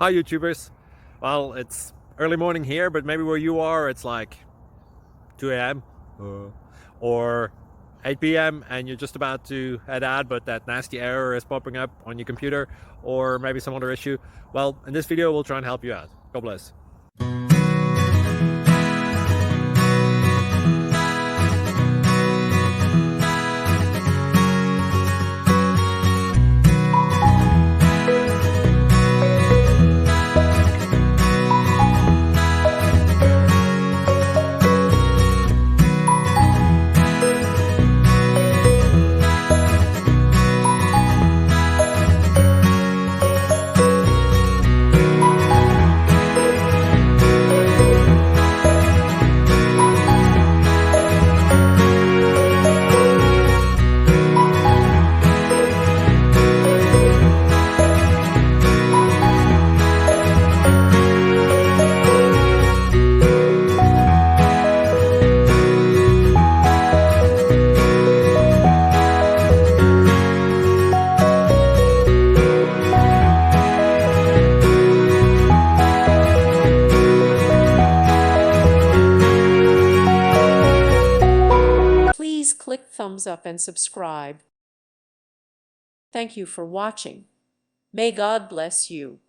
Hi YouTubers. Well, it's early morning here, but maybe where you are it's like 2 a.m. or 8 p.m. and you're just about to head out, but that nasty error is popping up on your computer, or maybe some other issue. Well, in this video we'll try and help you out. God bless. Please click thumbs up and subscribe. Thank you for watching. May God bless you.